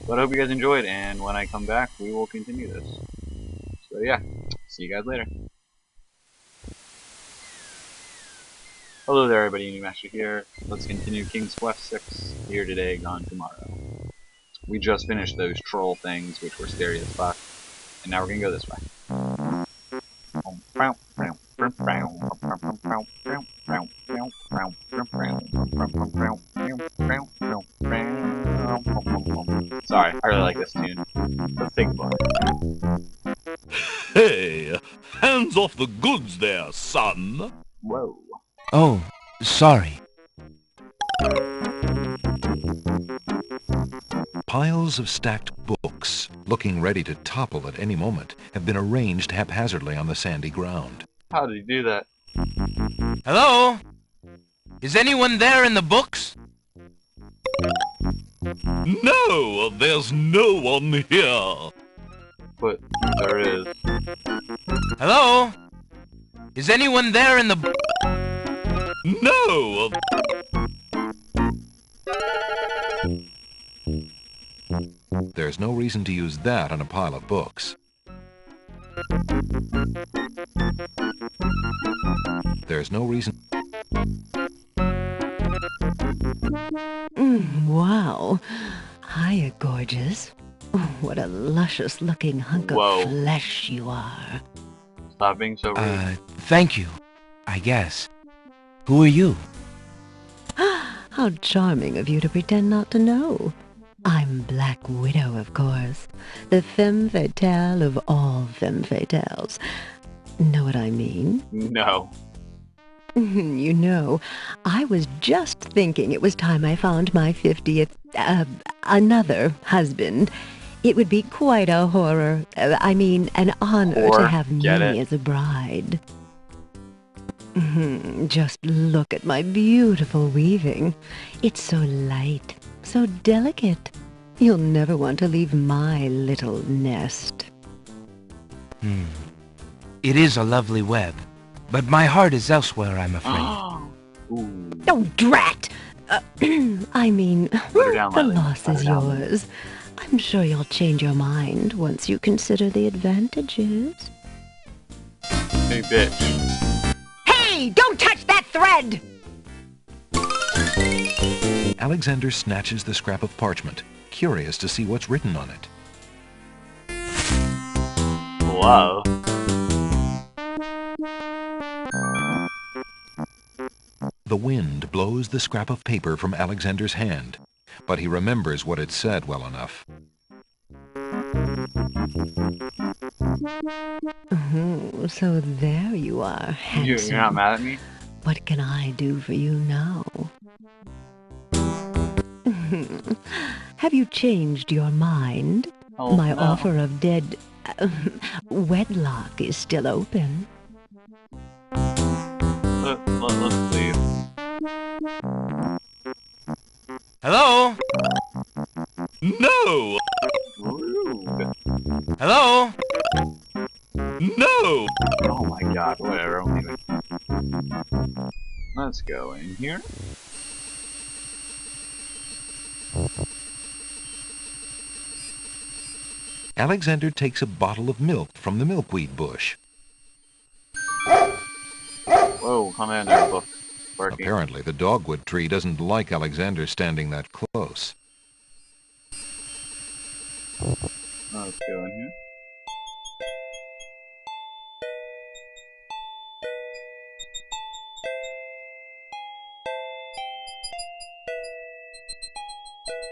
But I hope you guys enjoyed, and when I come back, we will continue this. So yeah, see you guys later. Hello there everybody, New Master here. Let's continue King's Quest 6, here today, gone tomorrow. We just finished those troll things, which were scary as fuck, and now we're gonna go this way. Sorry, I really like this tune. Let's take a look. Hey, hands off the goods there, son. Whoa. Oh, sorry. Piles of stacked books, looking ready to topple at any moment, have been arranged haphazardly on the sandy ground. How did he do that? Hello? Is anyone there in the books? No, there's no one here. But there is. Hello? Is anyone there in the No. There's no reason to use that on a pile of books. There's no reason... Wow. Hiya, gorgeous. What a luscious-looking hunk Whoa. of flesh you are. Stop being so rude. Thank you, I guess. Who are you? How charming of you to pretend not to know. I'm Black Widow, of course. The femme fatale of all femme fatales. Know what I mean? No. You know, I was just thinking it was time I found my 50th, another husband. It would be quite a horror, an honor Whore, to have me get it? as a bride. Just look at my beautiful weaving. It's so light, so delicate. You'll never want to leave my little nest. It is a lovely web, but my heart is elsewhere, I'm afraid. Ooh. Oh, drat! I mean, her down, the Lily. loss Put her is down. yours. I'm sure you'll change your mind once you consider the advantages. Hey, bitch. Hey, don't touch that thread! Alexander snatches the scrap of parchment, curious to see what's written on it. Wow. The wind blows the scrap of paper from Alexander's hand, but he remembers what it said well enough. So there you are, handsome. You're not mad at me? What can I do for you now? Have you changed your mind? Oh, My no. offer of dead wedlock is still open. Let's leave. Hello? No. Rude. Hello? No. Oh my god, whatever, I'm leaving. Let's go in here. Alexander takes a bottle of milk from the milkweed bush. Whoa, Commander, book. Barking. Apparently, the dogwood tree doesn't like Alexander standing that close. Let's go in here.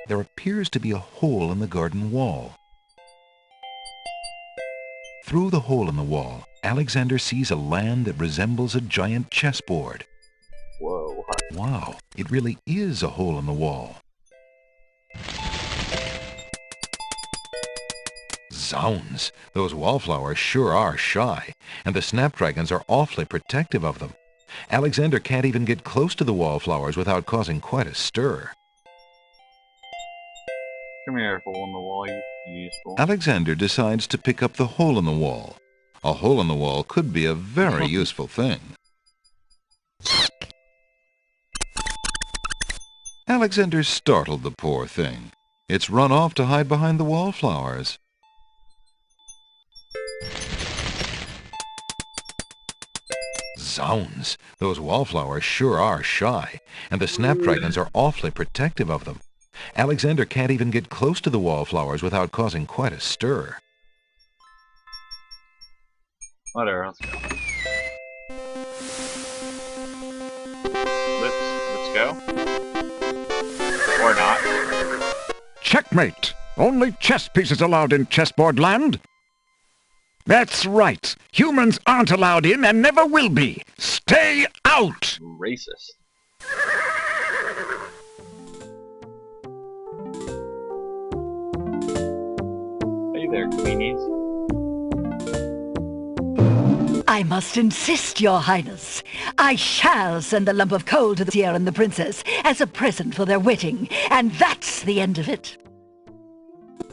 There appears to be a hole in the garden wall. Through the hole in the wall, Alexander sees a land that resembles a giant chessboard. Whoa. Wow, it really is a hole in the wall. Zounds, those wallflowers sure are shy, and the snapdragons are awfully protective of them. Alexander can't even get close to the wallflowers without causing quite a stir. Come here, hole in the wall, you useful. Alexander decides to pick up the hole in the wall. A hole in the wall could be a very useful thing. Alexander startled the poor thing. It's run off to hide behind the wallflowers. Zounds! Those wallflowers sure are shy, and the snapdragons are awfully protective of them. Alexander can't even get close to the wallflowers without causing quite a stir. Whatever, let's go. Let's go. Or not. Checkmate! Only chess pieces allowed in chessboard land? That's right. Humans aren't allowed in and never will be. Stay out! Racist. Hey there, Queenies. I must insist, Your Highness. I shall send a lump of coal to the Seer and the Princess as a present for their wedding, and that's the end of it.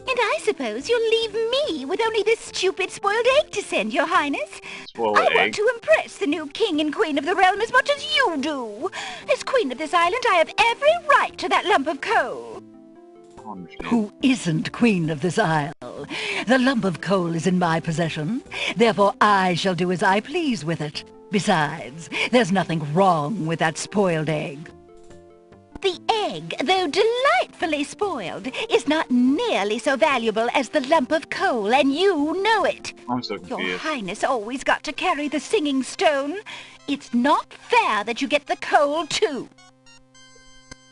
And I suppose you'll leave me with only this stupid spoiled egg to send, Your Highness. Spoiled I egg? want to impress the new king and queen of the realm as much as you do. As queen of this island, I have every right to that lump of coal. I don't understand. Who isn't queen of this isle? The lump of coal is in my possession. Therefore, I shall do as I please with it. Besides, there's nothing wrong with that spoiled egg. The egg, though delightfully spoiled, is not nearly so valuable as the lump of coal, and you know it. I'm so Your confused. Highness always got to carry the singing stone. It's not fair that you get the coal, too.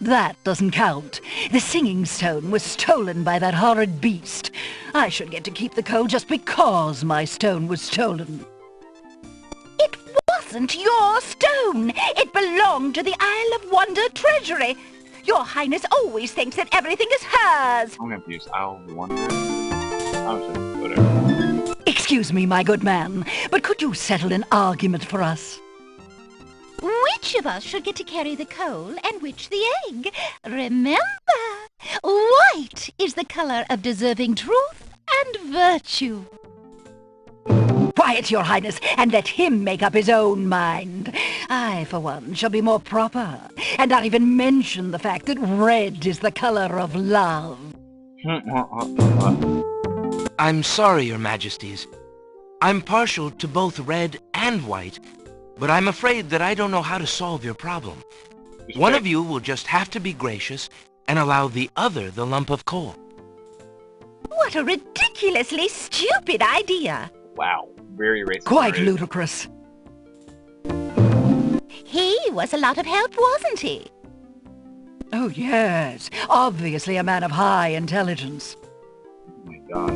That doesn't count. The singing stone was stolen by that horrid beast. I should get to keep the coal just because my stone was stolen. It wasn't your stone. It belonged to the Isle of Wonder treasury. Your Highness always thinks that everything is hers. I'm confused. I'll wonder. I'm just whatever. Excuse me, my good man, but could you settle an argument for us? Which of us should get to carry the coal and which the egg? Remember, white is the color of deserving truth and virtue. Quiet, Your Highness, and let him make up his own mind. I, for one, shall be more proper, and not even mention the fact that red is the color of love. I'm sorry, Your Majesties. I'm partial to both red and white, but I'm afraid that I don't know how to solve your problem. One of you will just have to be gracious and allow the other the lump of coal. What a ridiculously stupid idea. Wow, very racist. Quite already. ludicrous. He was a lot of help, wasn't he? Oh, yes. Obviously a man of high intelligence. Oh my god.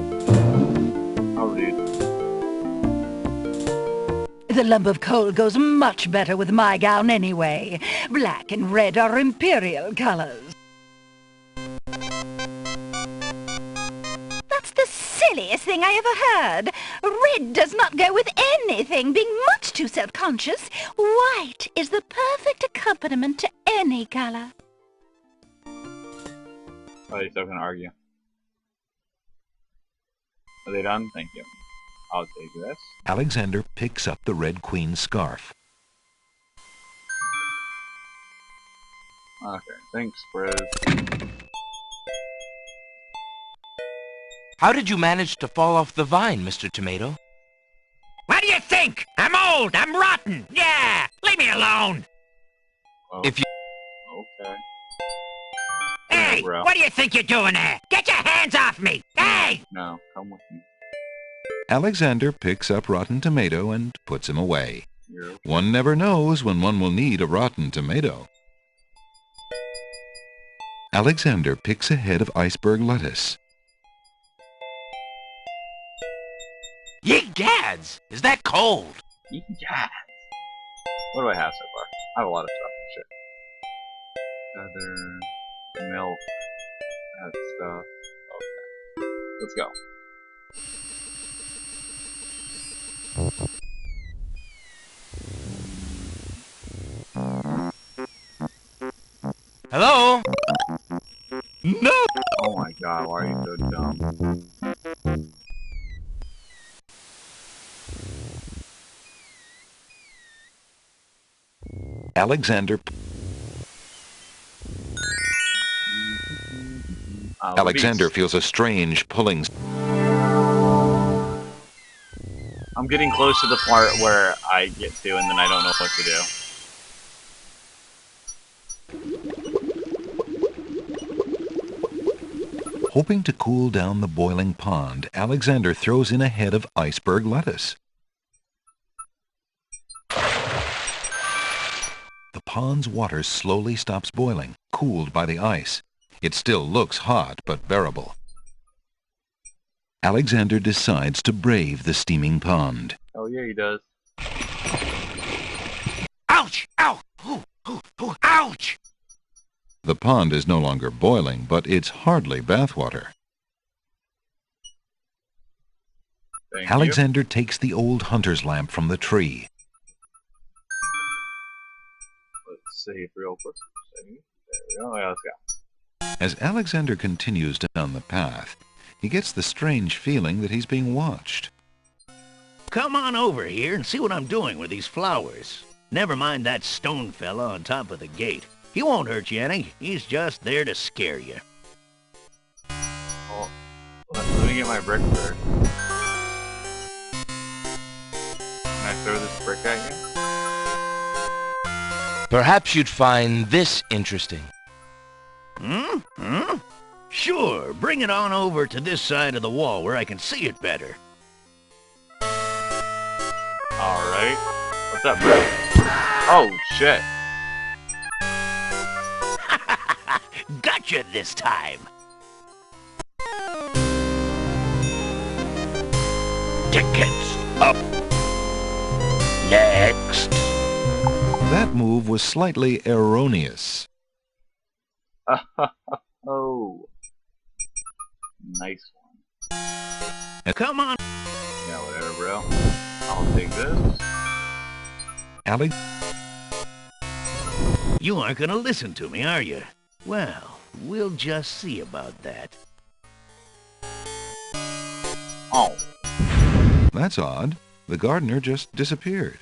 How rude. The lump of coal goes much better with my gown anyway. Black and red are imperial colors. That's the silliest thing I ever heard. Red does not go with anything, being much too self-conscious. White is the perfect accompaniment to any color. Oh, you're still gonna argue. Are they done? Thank you. I'll take this. Alexander picks up the Red Queen's scarf. Okay, thanks, Briz. How did you manage to fall off the vine, Mr. Tomato? What do you think? I'm old, I'm rotten. Yeah, leave me alone. Oh, If you... okay. Hey, bro. what do you think you're doing there? Get your hands off me. Hey! No, come with me. Alexander picks up Rotten Tomato and puts him away. You're One never knows when one will need a rotten tomato. Alexander picks a head of iceberg lettuce. Ye gads! Is that cold? yes. What do I have so far? I have a lot of stuff. Shit. Feather, milk, that stuff. Okay. Let's go. Hello? No! Oh my god, why are you so dumb? Alexander... Alexander feels a strange pulling. I'm getting close to the part where I get to and then I don't know what to do. Hoping to cool down the boiling pond, Alexander throws in a head of iceberg lettuce. The pond's water slowly stops boiling, cooled by the ice. It still looks hot, but bearable. Alexander decides to brave the steaming pond. Oh yeah, he does. Ouch! Ow! Ooh, ooh, ooh, ouch! The pond is no longer boiling, but it's hardly bathwater. Thank Alexander takes the old hunter's lamp from the tree. Let's save real quick. Save. There we go. Yeah, let's go. As Alexander continues down the path, he gets the strange feeling that he's being watched. Come on over here and see what I'm doing with these flowers. Never mind that stone fella on top of the gate. He won't hurt you any. He's just there to scare you. Well, let me get my brick first. Can I throw this brick at you? Perhaps you'd find this interesting. Sure, bring it on over to this side of the wall where I can see it better. Alright. What's that brick? Oh, shit. Gotcha this time. Tickets up. Next. That move was slightly erroneous. Oh. Nice one. Come on. Yeah, whatever, bro. I'll take this. Alex. You aren't gonna listen to me, are you? Well, we'll just see about that. Oh. That's odd. The gardener just disappeared.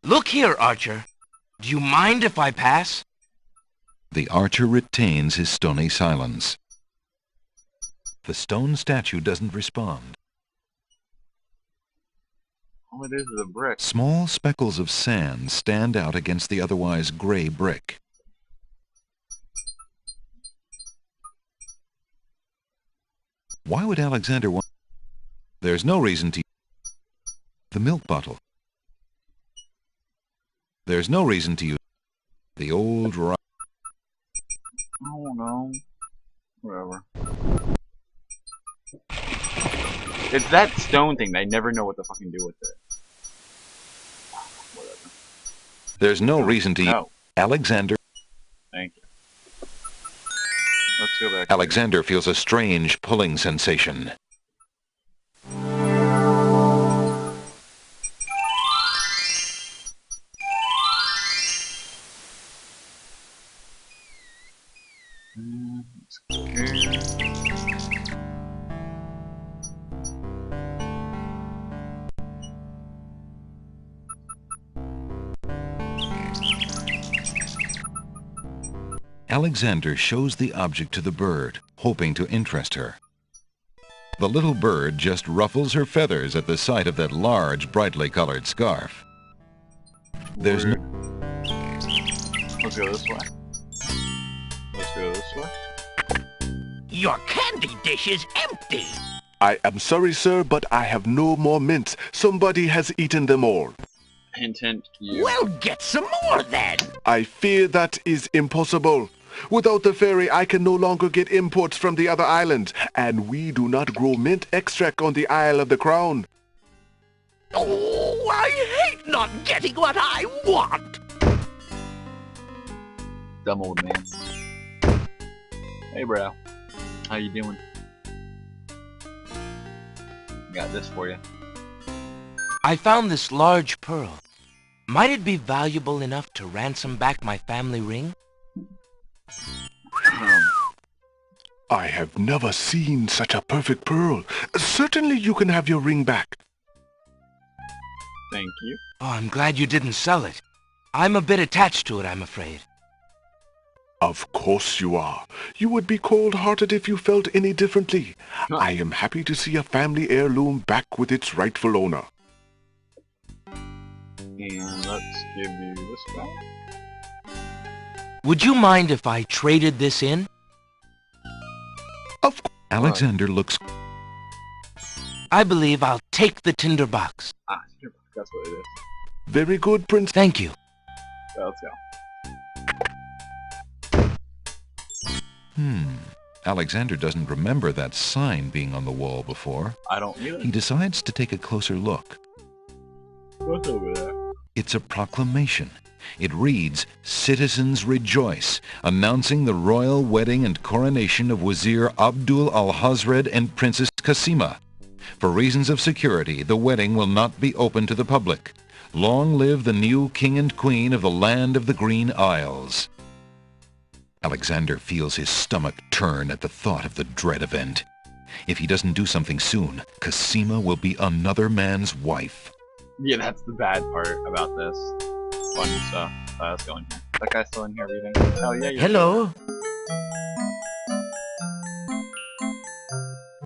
Look here, Archer. Do you mind if I pass? The archer retains his stony silence. The stone statue doesn't respond. All it is a brick. Small speckles of sand stand out against the otherwise gray brick. Why would Alexander want... There's no reason to... The milk bottle. There's no reason to use the old... Oh no. Whatever. It's that stone thing. I never know what to fucking do with it. Whatever. There's no reason to use... No. Alexander... Thank you. Let's go back. Alexander feels a strange pulling sensation. Let's go here. Alexander shows the object to the bird, hoping to interest her. The little bird just ruffles her feathers at the sight of that large, brightly colored scarf. There's no... Let's go this way. Let's go this way. Your candy dish is empty. I am sorry, sir, but I have no more mints. Somebody has eaten them all. Hint, hint, you. Well, get some more then. I fear that is impossible. Without the ferry, I can no longer get imports from the other islands, and we do not grow mint extract on the Isle of the Crown. Oh, I hate not getting what I want. Dumb old man. Hey, bro. How you doing? Got this for you. I found this large pearl. Might it be valuable enough to ransom back my family ring? I have never seen such a perfect pearl. Certainly you can have your ring back. Thank you. Oh, I'm glad you didn't sell it. I'm a bit attached to it, I'm afraid. Of course you are. You would be cold-hearted if you felt any differently. I am happy to see a family heirloom back with its rightful owner. And let's give you this guy. Would you mind if I traded this in? Of course. Alexander looks... I believe I'll take the tinder box. Ah, that's what it is. Very good, Prince. Thank you. So let's go. Alexander doesn't remember that sign being on the wall before. I don't either. He decides to take a closer look. What's over there? It's a proclamation. It reads, "Citizens rejoice, announcing the royal wedding and coronation of Wazir Abdul al-Hazred and Princess Kasima. For reasons of security, the wedding will not be open to the public. Long live the new king and queen of the land of the Green Isles." Alexander feels his stomach turn at the thought of the dread event. If he doesn't do something soon, Kasima will be another man's wife. Yeah, that's the bad part about this. Fun stuff. Let's go in here. That guy's still in here reading. Hell yeah, Hello?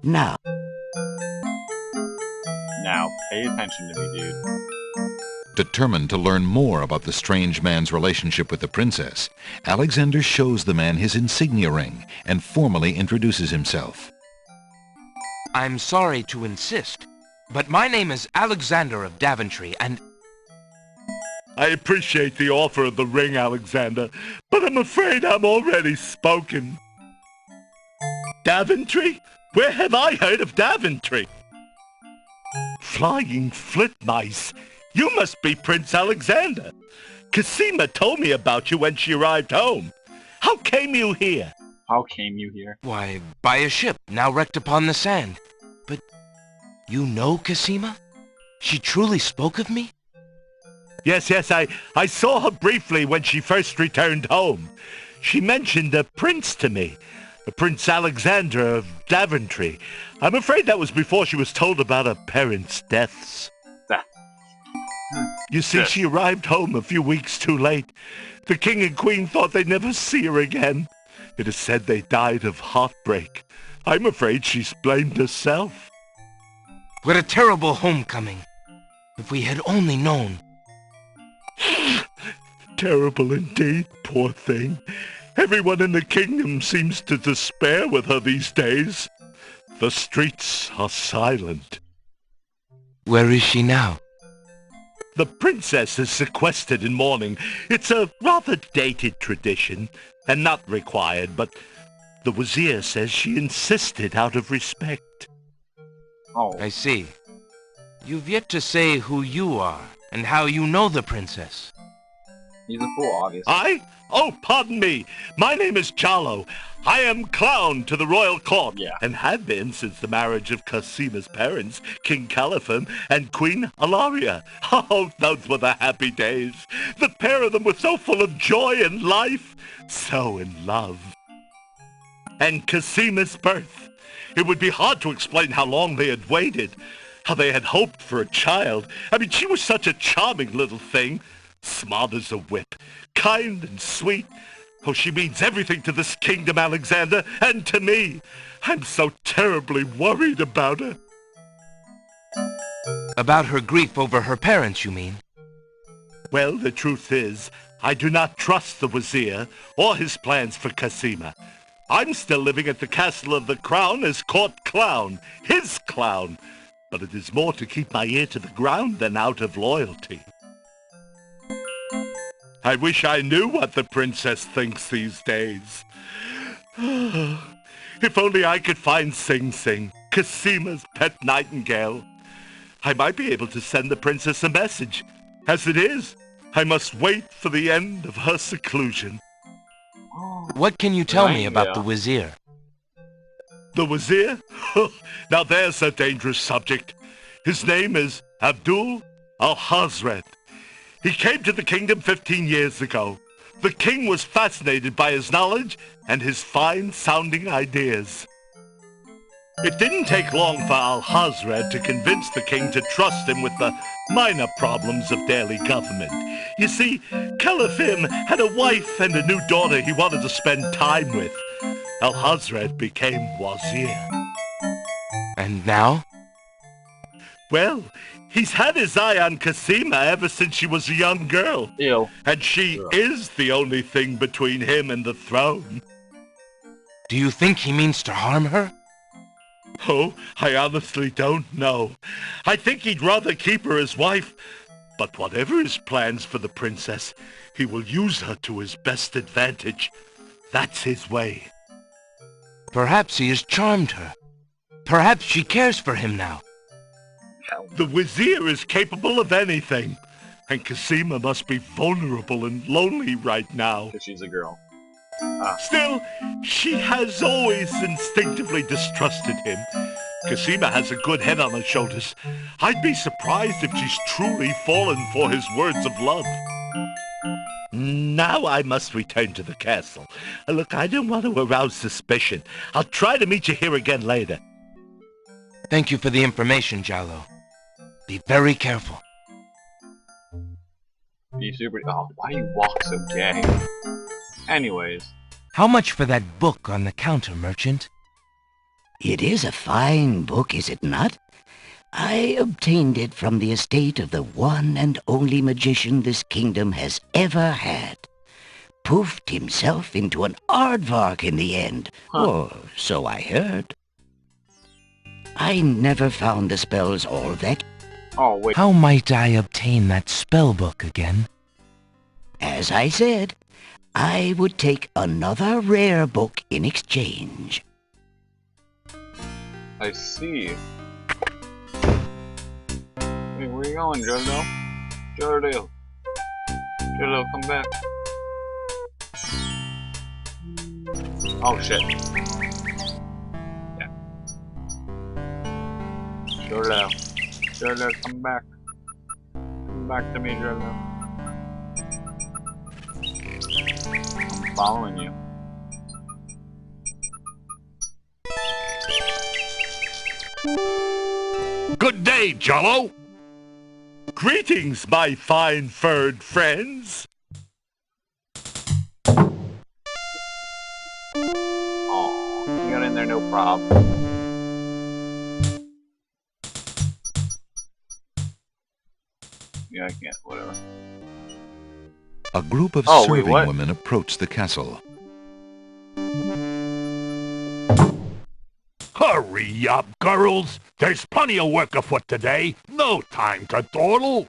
Now. Now, pay attention to me, dude. Determined to learn more about the strange man's relationship with the princess, Alexander shows the man his insignia ring and formally introduces himself. I'm sorry to insist, but my name is Alexander of Daventry, and... I appreciate the offer of the ring, Alexander, but I'm afraid I'm already spoken. Daventry? Where have I heard of Daventry? Flying flit mice. You must be Prince Alexander. Kasima told me about you when she arrived home. How came you here? How came you here? Why, by a ship, now wrecked upon the sand. But you know Kasima? She truly spoke of me? Yes, I saw her briefly when she first returned home. She mentioned a prince to me, Prince Alexander of Daventry. I'm afraid that was before she was told about her parents' deaths. You see, she arrived home a few weeks too late. The king and queen thought they'd never see her again. It is said they died of heartbreak. I'm afraid she's blamed herself. What a terrible homecoming. If we had only known. Terrible indeed, poor thing. Everyone in the kingdom seems to despair with her these days. The streets are silent. Where is she now? The princess is sequestered in mourning. It's a rather dated tradition, and not required, but the Wazir says she insisted out of respect. Oh. I see. You've yet to say who you are, and how you know the princess. He's a fool, obviously. I? Oh, pardon me. My name is Charlo. I am clown to the royal court, and had been since the marriage of Kasima's parents, King Calipham and Queen Alaria. Oh, those were the happy days. The pair of them were so full of joy and life, so in love. And Kasima's birth. It would be hard to explain how long they had waited, how they had hoped for a child. I mean, she was such a charming little thing. Smart as a whip, kind and sweet. Oh, she means everything to this kingdom, Alexander, and to me. I'm so terribly worried about her. About her grief over her parents, you mean? Well, the truth is, I do not trust the Wazir or his plans for Kasima. I'm still living at the Castle of the Crown as court clown, his clown. But it is more to keep my ear to the ground than out of loyalty. I wish I knew what the princess thinks these days. If only I could find Sing Sing, Kasima's pet nightingale. I might be able to send the princess a message. As it is, I must wait for the end of her seclusion. What can you tell me about the Wazir? The Wazir? Now there's a dangerous subject. His name is Abdul al-Hazred. He came to the kingdom 15 years ago. The king was fascinated by his knowledge and his fine-sounding ideas. It didn't take long for Alhazred to convince the king to trust him with the minor problems of daily government. You see, Calafim had a wife and a new daughter he wanted to spend time with. Alhazred became Wazir. And now? Well, he's had his eye on Casima ever since she was a young girl. Ew. And she is the only thing between him and the throne. Do you think he means to harm her? Oh, I honestly don't know. I think he'd rather keep her as wife. But whatever his plans for the princess, he will use her to his best advantage. That's his way. Perhaps he has charmed her. Perhaps she cares for him now. The Wazir is capable of anything. And Casima must be vulnerable and lonely right now. Because she's a girl. Still, she has always instinctively distrusted him. Casima has a good head on her shoulders. I'd be surprised if she's truly fallen for his words of love. Now I must return to the castle. Look, I don't want to arouse suspicion. I'll try to meet you here again later. Thank you for the information, Jallo. Be very careful. Be super... Oh, why do you walk so gay? Anyways. How much for that book on the counter, merchant? It is a fine book, is it not? I obtained it from the estate of the one and only magician this kingdom has ever had. Poofed himself into an aardvark in the end, or so I heard. I never found the spells all that... Oh, wait. How might I obtain that spell book again? As I said, I would take another rare book in exchange. I see. Hey, where you going, Jordo? Jordo, come back. Oh, shit. Yeah. Jordo, come back. Come back to me, Jordo. I'm following you. Good day, Jallo. Greetings, my fine furred friends. Oh, you got in there, no problem. Yeah, I can't, whatever. A group of wait, serving what? women approach the castle. Hurry up, girls! There's plenty of work afoot today. No time to dawdle.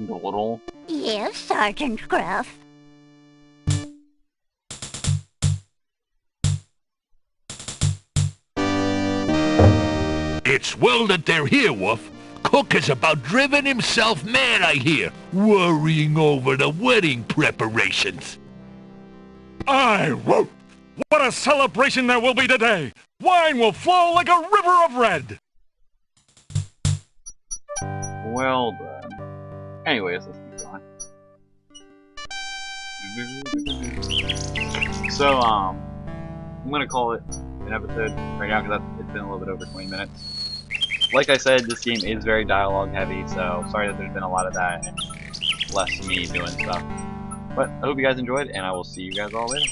Dawdle? Yes, Sergeant Gruff. It's well that they're here, Wolf. Cook is about driven himself mad, I hear, worrying over the wedding preparations. I won't! What a celebration there will be today! Wine will flow like a river of red! Well then. Anyways, let's keep going. So, I'm gonna call it an episode right now because it's been a little bit over 20 minutes. Like I said, this game is very dialogue heavy, so sorry that there's been a lot of that and less me doing stuff. But I hope you guys enjoyed, and I will see you guys all later.